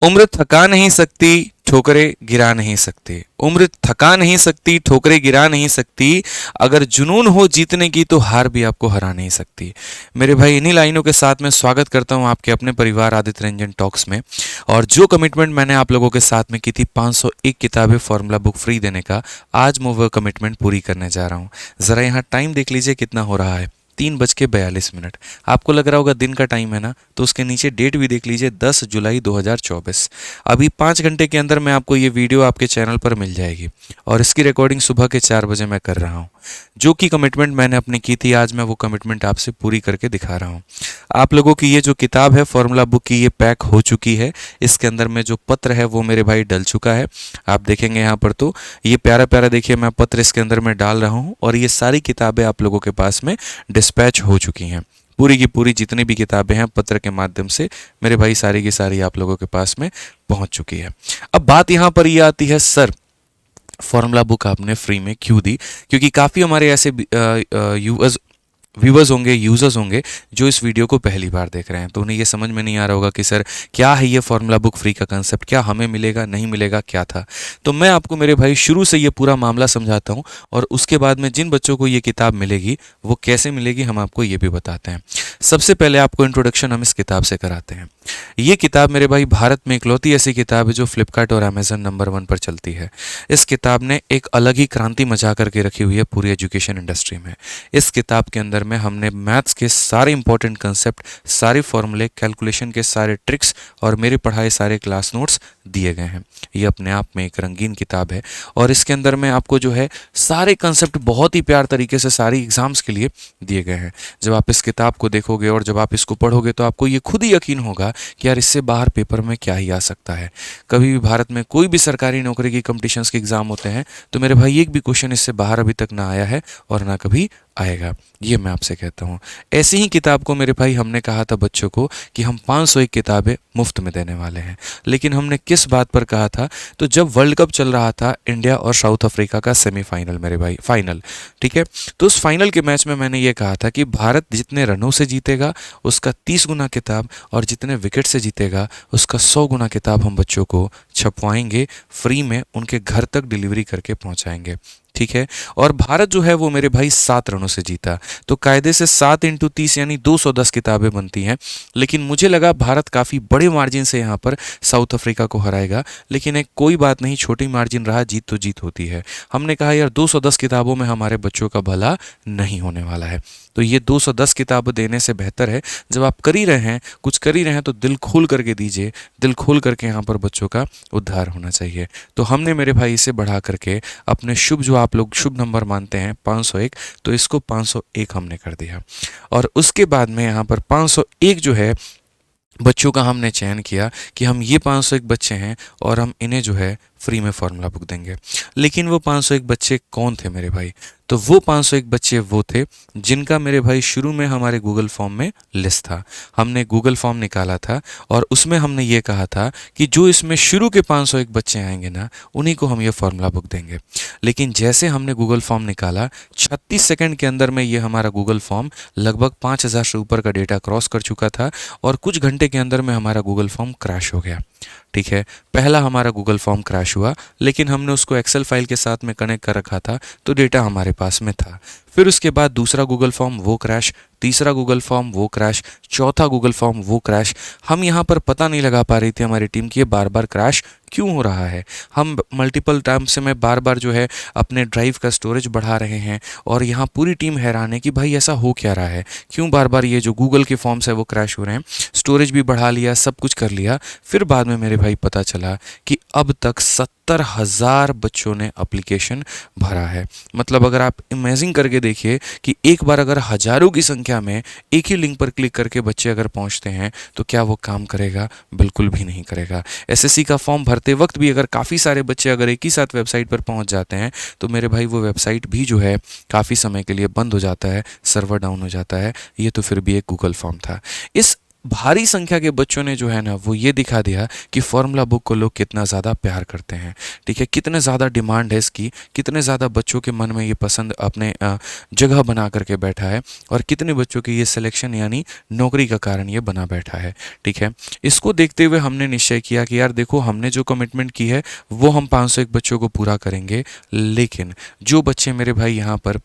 उम्र थका नहीं सकती, ठोकरें गिरा नहीं सकती। उम्र थका नहीं सकती, ठोकरें गिरा नहीं सकती। अगर जुनून हो जीतने की तो हार भी आपको हरा नहीं सकती। मेरे भाई, इन्हीं लाइनों के साथ मैं स्वागत करता हूं आपके अपने परिवार आदित्य रंजन टॉक्स में। और जो कमिटमेंट मैंने आप लोगों के साथ में की थी 501 किताबें फॉर्मूला बुक फ्री देने का, आज मैं वो कमिटमेंट पूरी करने जा रहा हूँ। ज़रा यहाँ टाइम देख लीजिए कितना हो रहा है, 3:42। आपको लग रहा होगा दिन का टाइम है ना, तो उसके नीचे डेट भी देख लीजिए, 10 जुलाई 2024। अभी 5 घंटे के अंदर मैं आपको ये वीडियो आपके चैनल पर मिल जाएगी। और इसकी रिकॉर्डिंग सुबह के 4 बजे मैं कर रहा हूँ। जो कि कमिटमेंट मैंने अपनी की थी, आज मैं वो कमिटमेंट आपसे पूरी करके दिखा रहा हूँ। आप लोगों की ये जो किताब है फॉर्मूला बुक की, ये पैक हो चुकी है। इसके अंदर में जो पत्र है वो मेरे भाई डल चुका है। आप देखेंगे यहाँ पर, तो ये प्यारा प्यारा देखिए मैं पत्र इसके अंदर में डाल रहा हूँ। और ये सारी किताबें आप लोगों के पास में डिस्पैच हो चुकी हैं। पूरी की पूरी जितनी भी किताबें हैं पत्र के माध्यम से मेरे भाई सारी की सारी आप लोगों के पास में पहुंच चुकी है। अब बात यहाँ पर ये आती है, सर फॉर्मूला बुक आपने फ्री में क्यों दी? क्योंकि काफ़ी हमारे ऐसे व्यूवर्स होंगे, यूज़र्स होंगे जो इस वीडियो को पहली बार देख रहे हैं, तो उन्हें ये समझ में नहीं आ रहा होगा कि सर क्या है ये फॉर्मूला बुक फ्री का कंसेप्ट, क्या हमें मिलेगा नहीं मिलेगा, क्या था। तो मैं आपको मेरे भाई शुरू से ये पूरा मामला समझाता हूँ, और उसके बाद में जिन बच्चों को ये किताब मिलेगी वो कैसे मिलेगी हम आपको ये भी बताते हैं। सबसे पहले आपको इंट्रोडक्शन हम इस किताब से कराते हैं। ये किताब मेरे भाई भारत में इकलौती ऐसी किताब है जो फ्लिपकार्ट और अमेजन नंबर 1 पर चलती है। इस किताब ने एक अलग ही क्रांति मचा करके रखी हुई है पूरी एजुकेशन इंडस्ट्री में। इस किताब के अंदर में हमने मैथ्स के सारे इंपॉर्टेंट कंसेप्ट, सारे फॉर्मूले, कैलकुलेशन के सारे ट्रिक्स और मेरे पढ़ाए सारे क्लास नोट्स दिए गए हैं। ये अपने आप में एक रंगीन किताब है। और इसके अंदर में आपको जो है सारे कंसेप्ट बहुत ही प्यार तरीके से सारी एग्जाम्स के लिए दिए गए हैं। जब आप इस किताब को देखोगे और जब आप इसको पढ़ोगे तो आपको ये खुद ही यकीन होगा कि यार इससे बाहर पेपर में क्या ही आ सकता है। कभी भी भारत में कोई भी सरकारी नौकरी की कंपटीशंस के एग्जाम होते हैं तो मेरे भाई एक भी क्वेश्चन इससे बाहर अभी तक ना आया है और ना कभी आएगा, ये मैं आपसे कहता हूँ। ऐसी ही किताब को मेरे भाई हमने कहा था बच्चों को कि हम 501 किताबें मुफ्त में देने वाले हैं। लेकिन हमने किस बात पर कहा था? तो जब वर्ल्ड कप चल रहा था, इंडिया और साउथ अफ्रीका का सेमीफाइनल, मेरे भाई फाइनल, ठीक है, तो उस फाइनल के मैच में मैंने ये कहा था कि भारत जितने रनों से जीतेगा उसका 30 गुना किताब, और जितने विकेट से जीतेगा उसका 100 गुना किताब हम बच्चों को छपवाएंगे, फ्री में उनके घर तक डिलीवरी करके पहुंचाएंगे। ठीक है। और भारत जो है वो मेरे भाई 7 रनों से जीता, तो कायदे से 7 इंटू 30 यानी 210 किताबें बनती हैं। लेकिन मुझे लगा भारत काफ़ी बड़े मार्जिन से यहाँ पर साउथ अफ्रीका को हराएगा, लेकिन एक कोई बात नहीं, छोटी मार्जिन रहा, जीत तो जीत होती है। हमने कहा यार 210 किताबों में हमारे बच्चों का भला नहीं होने वाला है, तो ये 210 किताब देने से बेहतर है जब आप कर ही रहे हैं, कुछ कर ही रहे हैं, तो दिल खोल करके दीजिए, दिल खोल करके यहाँ पर बच्चों का उद्धार होना चाहिए। तो हमने मेरे भाई इसे बढ़ा करके अपने शुभ, जो आप लोग शुभ नंबर मानते हैं 501, तो इसको 501 हमने कर दिया। और उसके बाद में यहाँ पर 501 जो है बच्चों का हमने चयन किया कि हम ये 501 बच्चे हैं और हम इन्हें जो है फ्री में फॉर्मूला बुक देंगे। लेकिन वो 501 बच्चे कौन थे मेरे भाई? तो वो 501 बच्चे वो थे जिनका मेरे भाई शुरू में हमारे गूगल फॉर्म में लिस्ट था। हमने गूगल फॉर्म निकाला था और उसमें हमने ये कहा था कि जो इसमें शुरू के 501 बच्चे आएंगे ना, उन्हीं को हम ये फॉर्मूला बुक देंगे। लेकिन जैसे हमने गूगल फॉर्म निकाला, 36 सेकंड के अंदर में ये हमारा गूगल फॉर्म लगभग 5000 से ऊपर का डेटा क्रॉस कर चुका था और कुछ घंटे के अंदर में हमारा गूगल फॉर्म क्रैश हो गया। ठीक है, पहला हमारा गूगल फॉर्म क्रैश हुआ, लेकिन हमने उसको एक्सेल फाइल के साथ में कनेक्ट कर रखा था, तो डेटा हमारे पास में था। फिर उसके बाद दूसरा गूगल फॉर्म वो क्रैश, तीसरा गूगल फॉर्म वो क्रैश, चौथा गूगल फॉर्म वो क्रैश। हम यहाँ पर पता नहीं लगा पा रही थी हमारी टीम की ये बार बार क्रैश क्यों हो रहा है। हम मल्टीपल टाइम से मैं बार बार जो है अपने ड्राइव का स्टोरेज बढ़ा रहे हैं और यहाँ पूरी टीम हैरान है कि भाई ऐसा हो क्या रहा है, क्यों बार बार ये जो गूगल के फॉर्म्स है वो क्रैश हो रहे हैं। स्टोरेज भी बढ़ा लिया, सब कुछ कर लिया, फिर बाद में मेरे भाई पता चला कि अब तक 70,000 बच्चों ने एप्लीकेशन भरा है। मतलब अगर आप इमेजिन करके देखिए कि एक बार अगर हजारों की संख्या में एक ही लिंक पर क्लिक करके बच्चे अगर पहुंचते हैं तो क्या वो काम करेगा? बिल्कुल भी नहीं करेगा। एसएससी का फॉर्म भरते वक्त भी अगर काफ़ी सारे बच्चे अगर एक ही साथ वेबसाइट पर पहुंच जाते हैं तो मेरे भाई वो वेबसाइट भी जो है काफ़ी समय के लिए बंद हो जाता है, सर्वर डाउन हो जाता है। ये तो फिर भी एक गूगल फॉर्म था। इस भारी संख्या के बच्चों ने जो है ना वो ये दिखा दिया कि फॉर्मूला बुक को लोग कितना ज़्यादा प्यार करते हैं। ठीक है, कितने ज़्यादा डिमांड है इसकी, कितने ज़्यादा बच्चों के मन में ये पसंद अपने जगह बना करके बैठा है, और कितने बच्चों के ये सिलेक्शन यानी नौकरी का कारण ये बना बैठा है। ठीक है, इसको देखते हुए हमने निश्चय किया कि यार देखो, हमने जो कमिटमेंट की है वो हम 501 बच्चों को पूरा करेंगे, लेकिन जो बच्चे मेरे भाई यहाँ पर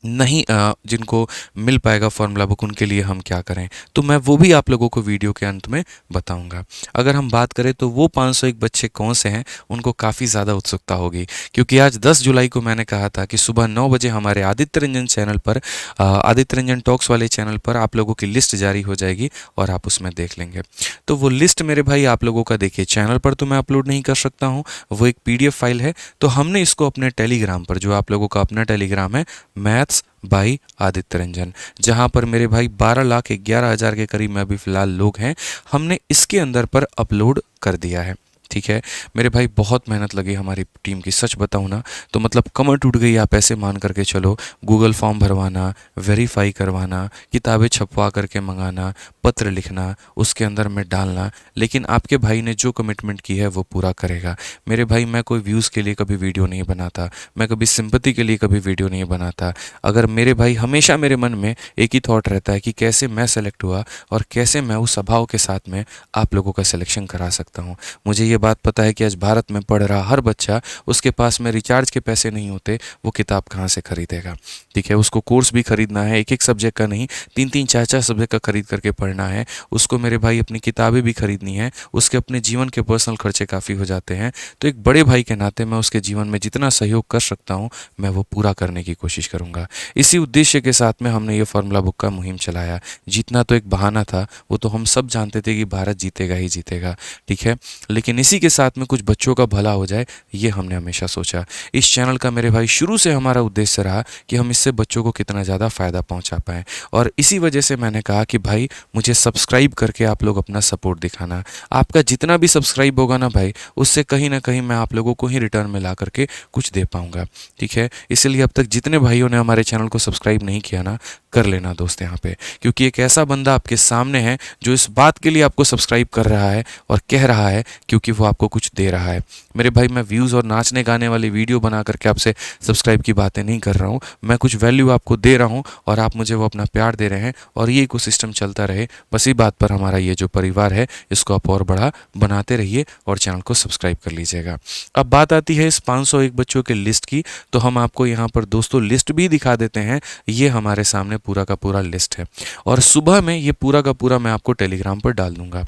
नहीं जिनको मिल पाएगा फॉर्मूला बुक, उनके लिए हम क्या करें, तो मैं वो भी आप लोगों को वीडियो के अंत में बताऊंगा। अगर हम बात करें तो वो 501 बच्चे कौन से हैं, उनको काफ़ी ज़्यादा उत्सुकता होगी, क्योंकि आज 10 जुलाई को मैंने कहा था कि सुबह 9 बजे हमारे आदित्य रंजन चैनल पर, आदित्य रंजन टॉक्स वाले चैनल पर आप लोगों की लिस्ट जारी हो जाएगी और आप उसमें देख लेंगे। तो वो लिस्ट मेरे भाई आप लोगों का देखिए, चैनल पर तो मैं अपलोड नहीं कर सकता हूँ, वो एक PDF फाइल है, तो हमने इसको अपने टेलीग्राम पर, जो आप लोगों का अपना टेलीग्राम है, मैथ्स बाई आदित्य रंजन, जहां पर मेरे भाई 12,11,000 के करीब में अभी फ़िलहाल लोग हैं, हमने इसके अंदर पर अपलोड कर दिया है। ठीक है मेरे भाई, बहुत मेहनत लगी हमारी टीम की, सच बताऊं ना तो मतलब कमर टूट गई, आप ऐसे मान करके चलो। गूगल फॉर्म भरवाना, वेरीफाई करवाना, किताबें छपवा करके मंगाना, पत्र लिखना, उसके अंदर में डालना, लेकिन आपके भाई ने जो कमिटमेंट की है वो पूरा करेगा। मेरे भाई, मैं कोई व्यूज़ के लिए कभी वीडियो नहीं बनाता, मैं कभी सिंपैथी के लिए कभी वीडियो नहीं बनाता। अगर मेरे भाई, हमेशा मेरे मन में एक ही थॉट रहता है कि कैसे मैं सेलेक्ट हुआ और कैसे मैं उस स्वभाव के साथ में आप लोगों का सिलेक्शन करा सकता हूँ। मुझे ये बात पता है कि आज भारत में पढ़ रहा हर बच्चा, उसके पास में रिचार्ज के पैसे नहीं होते, वो किताब कहाँ से खरीदेगा। ठीक है, उसको कोर्स भी खरीदना है, एक एक सब्जेक्ट का नहीं, 3-3 4-4 सब्जेक्ट का खरीद करके पढ़ना है, उसको मेरे भाई अपनी किताबें भी खरीदनी है, उसके अपने जीवन के पर्सनल खर्चे काफ़ी हो जाते हैं। तो एक बड़े भाई के नाते मैं उसके जीवन में जितना सहयोग कर सकता हूँ मैं वो पूरा करने की कोशिश करूँगा। इसी उद्देश्य के साथ में हमने ये फॉर्मूला बुक का मुहिम चलाया। जीतना तो एक बहाना था, वो तो हम सब जानते थे कि भारत जीतेगा ही जीतेगा। ठीक है, लेकिन इसी के साथ में कुछ बच्चों का भला हो जाए, ये हमने हमेशा सोचा। इस चैनल का मेरे भाई शुरू से हमारा उद्देश्य रहा कि हम इससे बच्चों को कितना ज़्यादा फ़ायदा पहुंचा पाएँ, और इसी वजह से मैंने कहा कि भाई मुझे सब्सक्राइब करके आप लोग अपना सपोर्ट दिखाना। आपका जितना भी सब्सक्राइब होगा ना भाई, उससे कहीं ना कहीं मैं आप लोगों को ही रिटर्न में ला करके कुछ दे पाऊंगा। ठीक है, इसलिए अब तक जितने भाइयों ने हमारे चैनल को सब्सक्राइब नहीं किया ना, कर लेना दोस्त यहाँ पे, क्योंकि एक ऐसा बंदा आपके सामने है जो इस बात के लिए आपको सब्सक्राइब कर रहा है और कह रहा है क्योंकि वो आपको कुछ दे रहा है। मेरे भाई, मैं व्यूज़ और नाचने गाने वाली वीडियो बना करके आपसे सब्सक्राइब की बातें नहीं कर रहा हूँ, मैं कुछ वैल्यू आपको दे रहा हूँ और आप मुझे वो अपना प्यार दे रहे हैं, और ये इकोसिस्टम चलता रहे। बस इसी बात पर हमारा ये जो परिवार है, इसको आप और बड़ा बनाते रहिए और चैनल को सब्सक्राइब कर लीजिएगा। अब बात आती है इस 501 बच्चों के लिस्ट की, तो हम आपको यहाँ पर दोस्तों लिस्ट भी दिखा देते हैं। ये हमारे सामने पूरा का पूरा लिस्ट है, और सुबह में ये पूरा का पूरा मैं आपको टेलीग्राम पर डाल दूंगा।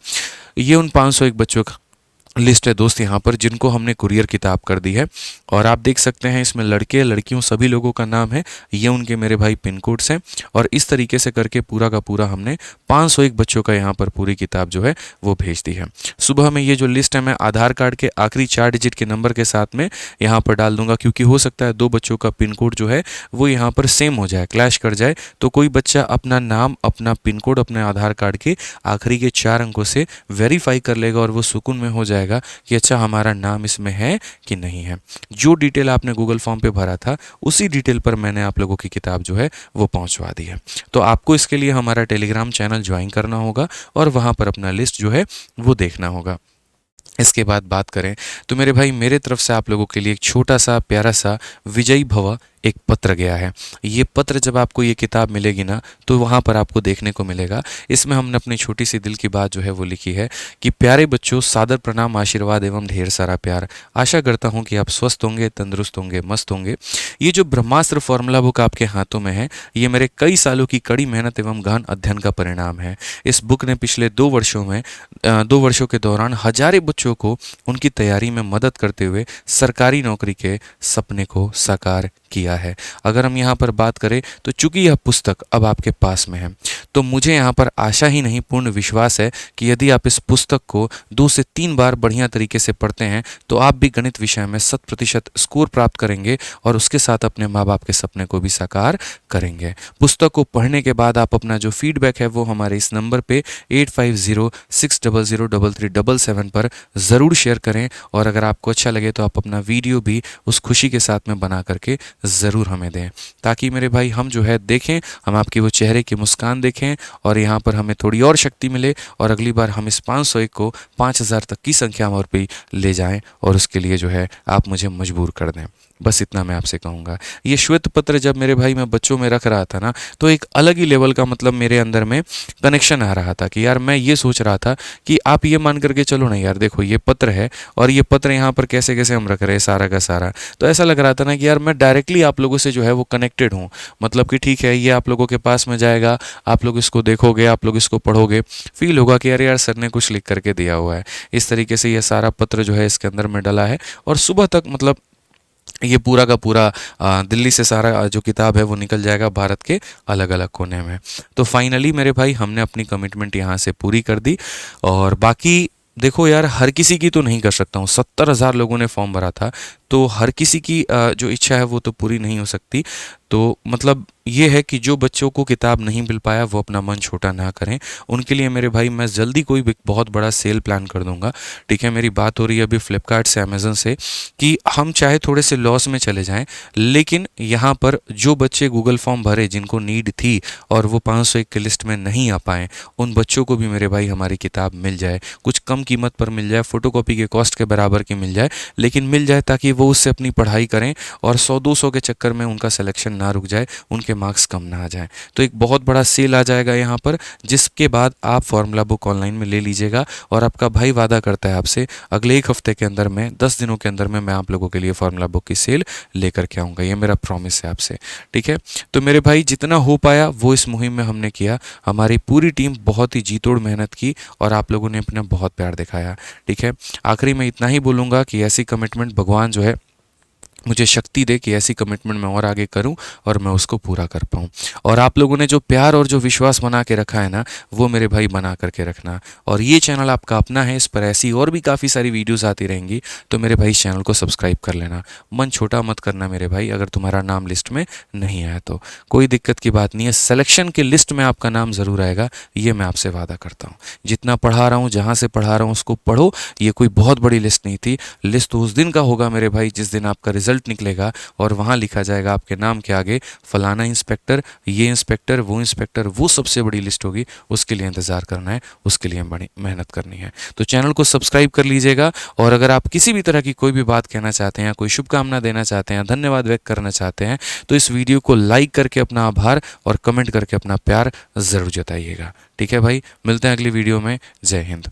ये उन 501 बच्चों का लिस्ट है दोस्त यहाँ पर, जिनको हमने कुरियर किताब कर दी है, और आप देख सकते हैं इसमें लड़के लड़कियों सभी लोगों का नाम है, ये उनके मेरे भाई पिन कोड्स हैं, और इस तरीके से करके पूरा का पूरा हमने 501 बच्चों का यहाँ पर पूरी किताब जो है वो भेज दी है। सुबह में ये जो लिस्ट है मैं आधार कार्ड के आखिरी 4 डिजिट के नंबर के साथ में यहाँ पर डाल दूंगा, क्योंकि हो सकता है 2 बच्चों का पिन कोड जो है वो यहाँ पर सेम हो जाए, क्लैश कर जाए, तो कोई बच्चा अपना नाम, अपना पिन कोड अपने आधार कार्ड के आखिरी के 4 अंकों से वेरीफाई कर लेगा और वो सुकून में हो जाएगा कि अच्छा हमारा नाम इसमें है कि नहीं है। जो डिटेल आपने गूगल फॉर्म पे भरा था उसी डिटेल पर मैंने आप लोगों की किताब जो है वो पहुंचवा दी है। तो आपको इसके लिए हमारा टेलीग्राम चैनल ज्वाइन करना होगा और वहां पर अपना लिस्ट जो है वो देखना होगा। इसके बाद बात करें तो मेरे भाई, मेरे तरफ से आप लोगों के लिए एक छोटा सा प्यारा सा विजयी भव एक पत्र गया है। ये पत्र जब आपको ये किताब मिलेगी ना, तो वहाँ पर आपको देखने को मिलेगा। इसमें हमने अपनी छोटी सी दिल की बात जो है वो लिखी है कि प्यारे बच्चों, सादर प्रणाम, आशीर्वाद एवं ढेर सारा प्यार। आशा करता हूँ कि आप स्वस्थ होंगे, तंदुरुस्त होंगे, मस्त होंगे। ये जो ब्रह्मास्त्र फॉर्मूला बुक आपके हाथों में है, ये मेरे कई सालों की कड़ी मेहनत एवं गहन अध्ययन का परिणाम है। इस बुक ने पिछले 2 वर्षों के दौरान हजारों बच्चों को उनकी तैयारी में मदद करते हुए सरकारी नौकरी के सपने को साकार किया है। अगर हम यहाँ पर बात करें तो चूंकि यह पुस्तक अब आपके पास में है, तो मुझे यहाँ पर आशा ही नहीं पूर्ण विश्वास है कि यदि आप इस पुस्तक को 2 से 3 बार बढ़िया तरीके से पढ़ते हैं तो आप भी गणित विषय में 100% स्कोर प्राप्त करेंगे और उसके साथ अपने माँ बाप के सपने को भी साकार करेंगे। पुस्तक को पढ़ने के बाद आप अपना जो फीडबैक है वो हमारे इस नंबर पे 8506003377 पर ज़रूर शेयर करें, और अगर आपको अच्छा लगे तो आप अपना वीडियो भी उस खुशी के साथ में बना करके ज़रूर हमें दें, ताकि मेरे भाई हम जो है देखें, हम आपकी वो चेहरे की मुस्कान देखें और यहाँ पर हमें थोड़ी और शक्ति मिले और अगली बार हम इस 501 को 5000 तक की संख्या और पे ले जाएं और उसके लिए जो है आप मुझे मजबूर कर दें। बस इतना मैं आपसे कहूँगा। ये श्वेत पत्र जब मेरे भाई मैं बच्चों में रख रहा था ना, तो एक अलग ही लेवल का मतलब मेरे अंदर में कनेक्शन आ रहा था कि यार मैं ये सोच रहा था कि आप ये मान करके चलो ना यार, देखो ये पत्र है और ये पत्र यहाँ पर कैसे कैसे हम रख रहे हैं सारा का सारा। तो ऐसा लग रहा था ना कि यार मैं डायरेक्टली आप लोगों से जो है वो कनेक्टेड हूँ, मतलब कि ठीक है ये आप लोगों के पास में जाएगा, आप लोग इसको देखोगे, आप लोग इसको पढ़ोगे, फील होगा कि यार सर ने कुछ लिख करके दिया हुआ है। इस तरीके से ये सारा पत्र जो है इसके अंदर में डला है और सुबह तक मतलब ये पूरा का पूरा दिल्ली से सारा जो किताब है वो निकल जाएगा भारत के अलग अलग कोने में। तो फाइनली मेरे भाई हमने अपनी कमिटमेंट यहाँ से पूरी कर दी। और बाकी देखो यार, हर किसी की तो नहीं कर सकता हूँ, 70,000 लोगों ने फॉर्म भरा था, तो हर किसी की जो इच्छा है वो तो पूरी नहीं हो सकती। तो मतलब ये है कि जो बच्चों को किताब नहीं मिल पाया वो अपना मन छोटा ना करें, उनके लिए मेरे भाई मैं जल्दी कोई बहुत बड़ा सेल प्लान कर दूंगा। ठीक है, मेरी बात हो रही है अभी फ्लिपकार्ट से, अमेज़न से, कि हम चाहे थोड़े से लॉस में चले जाएं, लेकिन यहाँ पर जो बच्चे गूगल फॉर्म भरे जिनको नीड थी और वो 501 की लिस्ट में नहीं आ पाए, उन बच्चों को भी मेरे भाई हमारी किताब मिल जाए, कुछ कम कीमत पर मिल जाए, फोटोकॉपी के कॉस्ट के बराबर की मिल जाए, लेकिन मिल जाए ताकि वो उससे अपनी पढ़ाई करें और 100-200 के चक्कर में उनका सिलेक्शन ना रुक जाए, उनके मार्क्स कम ना आ जाए। तो एक बहुत बड़ा सेल आ जाएगा यहाँ पर, जिसके बाद आप फॉर्मूला बुक ऑनलाइन में ले लीजिएगा और आपका भाई वादा करता है आपसे अगले 1 हफ्ते के अंदर में, 10 दिनों के अंदर में मैं आप लोगों के लिए फॉर्मूला बुक की सेल लेकर के आऊँगा। ये मेरा प्रॉमिस है आपसे। ठीक है, तो मेरे भाई जितना हो पाया वो इस मुहिम में हमने किया, हमारी पूरी टीम बहुत ही जी तोड़ मेहनत की और आप लोगों ने अपना बहुत प्यार दिखाया। ठीक है, आखिरी में इतना ही बोलूँगा कि ऐसी कमिटमेंट भगवान जो है मुझे शक्ति दे कि ऐसी कमिटमेंट मैं और आगे करूं और मैं उसको पूरा कर पाऊं। और आप लोगों ने जो प्यार और जो विश्वास बना के रखा है ना, वो मेरे भाई बना करके रखना। और ये चैनल आपका अपना है, इस पर ऐसी और भी काफ़ी सारी वीडियोस आती रहेंगी, तो मेरे भाई इस चैनल को सब्सक्राइब कर लेना। मन छोटा मत करना मेरे भाई, अगर तुम्हारा नाम लिस्ट में नहीं आया तो कोई दिक्कत की बात नहीं है, सिलेक्शन की लिस्ट में आपका नाम ज़रूर आएगा, ये मैं आपसे वादा करता हूँ। जितना पढ़ा रहा हूँ, जहाँ से पढ़ा रहा हूँ उसको पढ़ो, ये कोई बहुत बड़ी लिस्ट नहीं थी। लिस्ट तो उस दिन का होगा मेरे भाई जिस दिन आपका रिजल्ट निकलेगा और वहां लिखा जाएगा आपके नाम के आगे फलाना इंस्पेक्टर, ये इंस्पेक्टर, वो सबसे बड़ी लिस्ट होगी, उसके लिए इंतजार करना है, उसके लिए बड़ी मेहनत करनी है। तो चैनल को सब्सक्राइब कर लीजिएगा और अगर आप किसी भी तरह की कोई भी बात कहना चाहते हैं, कोई शुभकामना देना चाहते हैं, धन्यवाद व्यक्त करना चाहते हैं, तो इस वीडियो को लाइक करके अपना आभार और कमेंट करके अपना प्यार जरूर जताइएगा। ठीक है भाई, मिलते हैं अगली वीडियो में। जय हिंद।